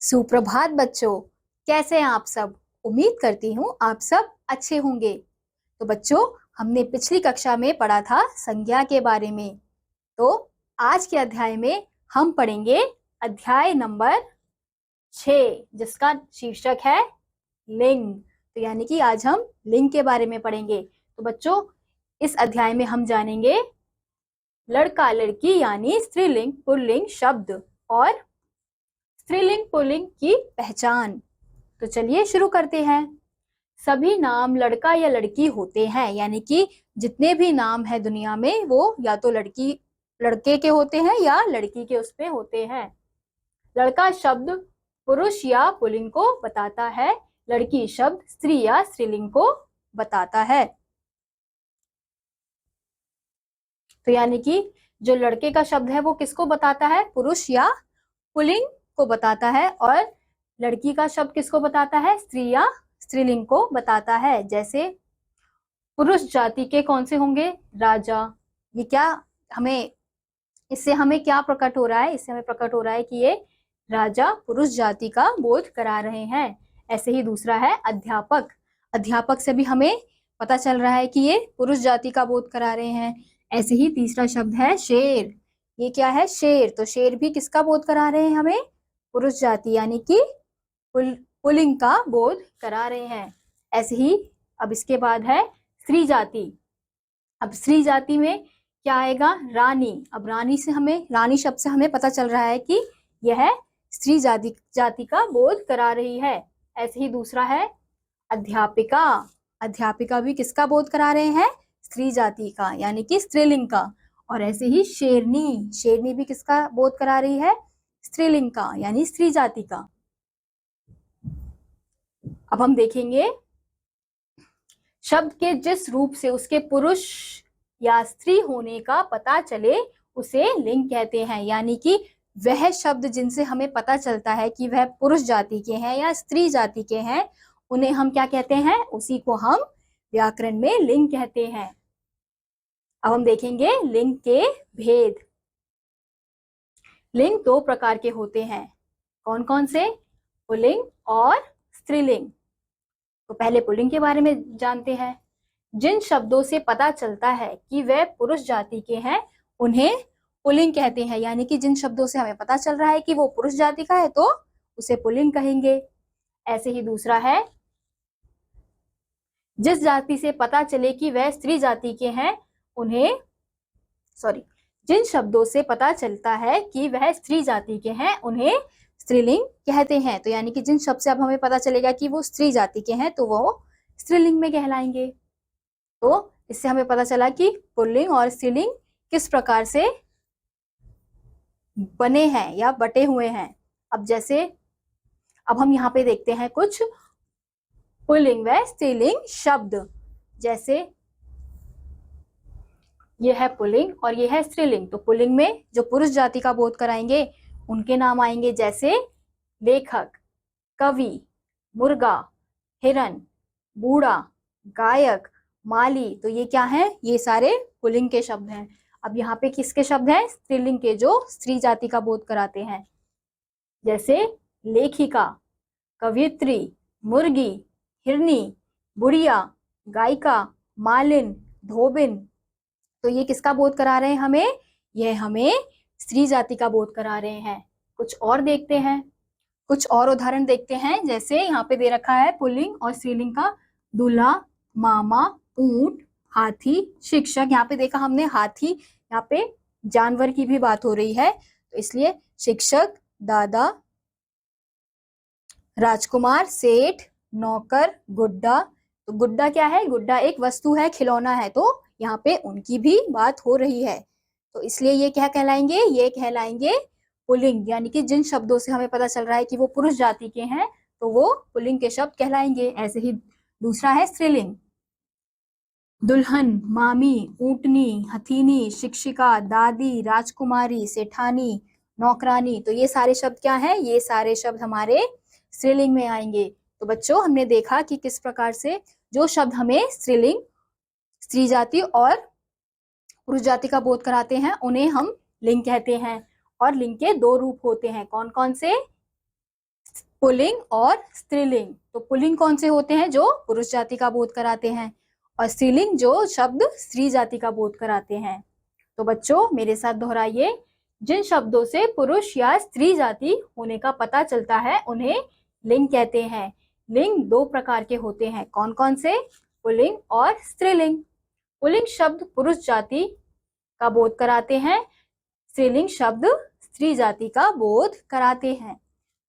सुप्रभात बच्चों, कैसे हैं आप सब। उम्मीद करती हूँ आप सब अच्छे होंगे। तो बच्चों, हमने पिछली कक्षा में पढ़ा था संज्ञा के बारे में। तो आज के अध्याय में हम पढ़ेंगे अध्याय नंबर 6, जिसका शीर्षक है लिंग। तो यानी कि आज हम लिंग के बारे में पढ़ेंगे। तो बच्चों, इस अध्याय में हम जानेंगे लड़का लड़की यानी स्त्रीलिंग पुल्लिंग शब्द और स्त्रीलिंग पुल्लिंग की पहचान। तो चलिए शुरू करते हैं। सभी नाम लड़का या लड़की होते हैं, यानी कि जितने भी नाम है दुनिया में वो या तो लड़के के होते हैं या लड़की के उस पे होते हैं। लड़का शब्द पुरुष या पुल्लिंग को बताता है, लड़की शब्द स्त्री या स्त्रीलिंग को बताता है। तो यानी कि जो लड़के का शब्द है वो किसको बताता है, पुरुष या पुल्लिंग को बताता है, और लड़की का शब्द किसको बताता है, स्त्री या स्त्रीलिंग को बताता है। जैसे पुरुष जाति के कौन से होंगे, राजा। ये क्या इससे हमें क्या प्रकट हो रहा है, इससे हमें प्रकट हो रहा है कि ये राजा पुरुष जाति का बोध करा रहे हैं। ऐसे ही दूसरा है अध्यापक। अध्यापक से भी हमें पता चल रहा है कि ये पुरुष जाति का बोध करा रहे हैं। ऐसे ही तीसरा शब्द है शेर। ये क्या है, शेर। तो शेर भी किसका बोध करा रहे हैं हमें, पुरुष जाति यानी कि पुल्लिंग का बोध करा रहे हैं। ऐसे ही अब इसके बाद है स्त्री जाति। अब स्त्री जाति में क्या आएगा, रानी। अब रानी शब्द से हमें पता चल रहा है कि यह स्त्री जाति का बोध करा रही है। ऐसे ही दूसरा है अध्यापिका। अध्यापिका भी किसका बोध करा रहे हैं, स्त्री जाति का यानी कि स्त्रीलिंग का। और ऐसे ही शेरनी। शेरनी भी किसका बोध करा रही है, स्त्रीलिंग का यानी स्त्री जाति का। अब हम देखेंगे शब्द के जिस रूप से उसके पुरुष या स्त्री होने का पता चले उसे लिंग कहते हैं। यानी कि वह शब्द जिनसे हमें पता चलता है कि वह पुरुष जाति के हैं या स्त्री जाति के हैं, उन्हें हम क्या कहते हैं, उसी को हम व्याकरण में लिंग कहते हैं। अब हम देखेंगे लिंग के भेद। लिंग दो प्रकार के होते हैं। कौन कौन से, पुल्लिंग और स्त्रीलिंग। तो पहले पुल्लिंग के बारे में जानते हैं। जिन शब्दों से पता चलता है कि वह पुरुष जाति के हैं उन्हें पुल्लिंग कहते हैं। यानी कि जिन शब्दों से हमें पता चल रहा है कि वो पुरुष जाति का है तो उसे पुल्लिंग कहेंगे। ऐसे ही दूसरा है जिस जाति से पता चले कि वह स्त्री जाति के हैं उन्हें जिन शब्दों से पता चलता है कि वह स्त्री जाति के हैं उन्हें स्त्रीलिंग कहते हैं। तो यानी कि जिन शब्द से अब हमें पता चलेगा कि वो स्त्री जाति के हैं तो वो स्त्रीलिंग में कहलाएंगे। तो इससे हमें पता चला कि पुल्लिंग और स्त्रीलिंग किस प्रकार से बने हैं या बटे हुए हैं। अब हम यहाँ पे देखते हैं कुछ पुल्लिंग व स्त्रीलिंग शब्द। जैसे यह है पुल्लिंग और यह है स्त्रीलिंग। तो पुल्लिंग में जो पुरुष जाति का बोध कराएंगे उनके नाम आएंगे, जैसे लेखक, कवि, मुर्गा, हिरन, बूढ़ा, गायक, माली। तो ये क्या है, ये सारे पुल्लिंग के शब्द हैं। अब यहाँ पे किसके शब्द हैं, स्त्रीलिंग के, जो स्त्री जाति का बोध कराते हैं। जैसे लेखिका, कवियत्री, मुर्गी, हिरनी, बुढ़िया, गायिका, मालिन, धोबिन। तो ये किसका बोध करा रहे हैं हमें, यह हमें स्त्री जाति का बोध करा रहे हैं। कुछ और देखते हैं, कुछ और उदाहरण देखते हैं। जैसे यहाँ पे दे रखा है पुल्लिंग और स्त्रीलिंग का, दूल्हा, मामा, ऊंट, हाथी, शिक्षक। यहाँ पे देखा हमने हाथी, यहाँ पे जानवर की भी बात हो रही है तो इसलिए शिक्षक, दादा, राजकुमार, सेठ, नौकर, गुड्डा। तो गुड्डा क्या है, गुड्डा एक वस्तु है, खिलौना है, तो यहाँ पे उनकी भी बात हो रही है। तो इसलिए ये क्या कहलाएंगे, ये कहलाएंगे पुल्लिंग। यानी कि जिन शब्दों से हमें पता चल रहा है कि वो पुरुष जाति के हैं तो वो पुल्लिंग के शब्द कहलाएंगे। ऐसे ही दूसरा है स्त्रीलिंग। दुल्हन, मामी, ऊंटनी, हथीनी, शिक्षिका, दादी, राजकुमारी, सेठानी, नौकरानी। तो ये सारे शब्द क्या हैं, ये सारे शब्द हमारे स्त्रीलिंग में आएंगे। तो बच्चों, हमने देखा कि किस प्रकार से जो शब्द हमें स्त्रीलिंग, स्त्री जाति और पुरुष जाति का बोध कराते हैं उन्हें हम लिंग कहते हैं। और लिंग के दो रूप होते हैं, कौन कौन से, पुल्लिंग और स्त्रीलिंग। तो पुल्लिंग कौन से होते हैं? जो पुरुष जाति का बोध कराते हैं, और स्त्रीलिंग जो शब्द स्त्री जाति का बोध कराते हैं। तो बच्चों मेरे साथ दोहराइए, जिन शब्दों से पुरुष या स्त्री जाति होने का पता चलता है उन्हें लिंग कहते हैं। लिंग दो प्रकार के होते हैं, कौन कौन से? पुल्लिंग और स्त्रीलिंग। पुल्लिंग शब्द पुरुष जाति का बोध कराते हैं, स्त्रीलिंग शब्द स्त्री जाति का बोध कराते हैं।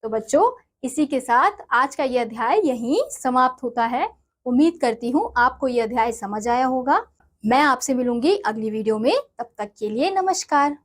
तो बच्चों इसी के साथ आज का यह अध्याय यहीं समाप्त होता है। उम्मीद करती हूँ आपको यह अध्याय समझ आया होगा। मैं आपसे मिलूंगी अगली वीडियो में, तब तक के लिए नमस्कार।